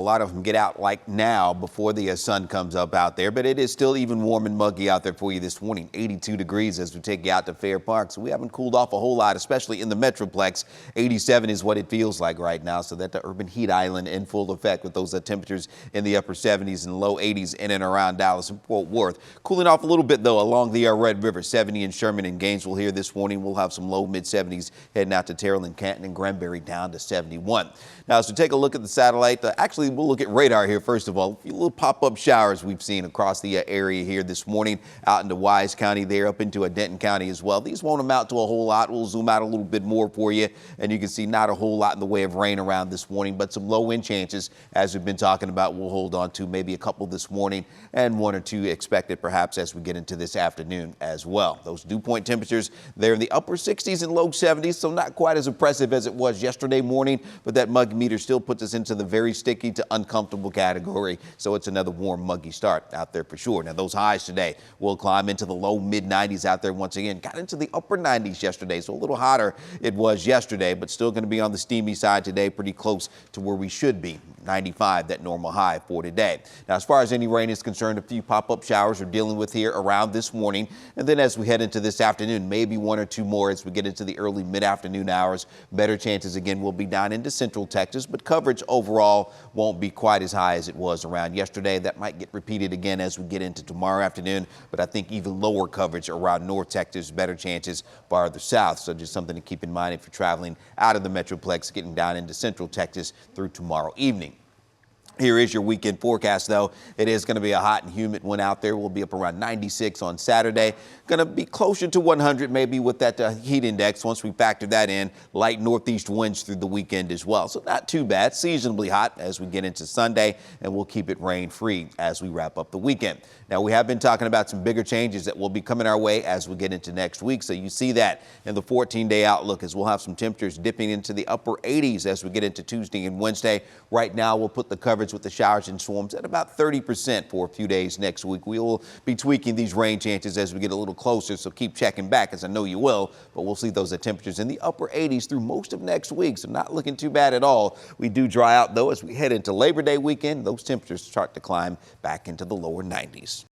A lot of them get out like now before the sun comes up out there, but it is still even warm and muggy out there for you this morning. 82 degrees as we take you out to Fair Park. So we haven't cooled off a whole lot, especially in the Metroplex. 87 is what it feels like right now. So that the urban heat island in full effect with those temperatures in the upper 70s and low 80s in and around Dallas and Fort Worth. Cooling off a little bit though along the Red River. 70 in Sherman and Gainesville here this morning. We'll have some low mid 70s heading out to Terrell and Canton and Granbury down to 71. Now, as we take a look at the satellite, actually we'll look at radar here first of all. A few little pop-up showers we've seen across the area here this morning out into Wise County there up into Denton County as well. These won't amount to a whole lot. We'll zoom out a little bit more for you and you can see not a whole lot in the way of rain around this morning, but some low wind chances as we've been talking about. We'll hold on to maybe a couple this morning and one or two expected perhaps as we get into this afternoon as well. Those dew point temperatures there in the upper 60s and low 70s, so not quite as oppressive as it was yesterday morning, but that muggy meter still puts us into the very sticky to uncomfortable category. So it's another warm, muggy start out there for sure. Now those highs today will climb into the low mid 90s out there once again. Got into the upper 90s yesterday, so a little hotter it was yesterday, but still going to be on the steamy side today, pretty close to where we should be. 95, that normal high for today. Now, as far as any rain is concerned, a few pop-up showers we're dealing with here around this morning. And then as we head into this afternoon, maybe one or two more as we get into the early mid-afternoon hours. Better chances again will be down into central Texas, but coverage overall won't be quite as high as it was around yesterday. That might get repeated again as we get into tomorrow afternoon, but I think even lower coverage around North Texas, better chances farther south. So just something to keep in mind if you're traveling out of the Metroplex, getting down into central Texas through tomorrow evening. Here is your weekend forecast, though. It is going to be a hot and humid one out there. We'll be up around 96 on Saturday. Going to be closer to 100 maybe with that heat index once we factor that in. Light northeast winds through the weekend as well. So not too bad. Seasonably hot as we get into Sunday, and we'll keep it rain-free as we wrap up the weekend. Now, we have been talking about some bigger changes that will be coming our way as we get into next week. So you see that in the 14-day outlook as we'll have some temperatures dipping into the upper 80s as we get into Tuesday and Wednesday. Right now, we'll put the coverage with the showers and storms at about 30% for a few days next week. We will be tweaking these rain chances as we get a little closer, so keep checking back, as I know you will. But we'll see those temperatures in the upper 80s through most of next week, so not looking too bad at all. We do dry out, though, as we head into Labor Day weekend. Those temperatures start to climb back into the lower 90s.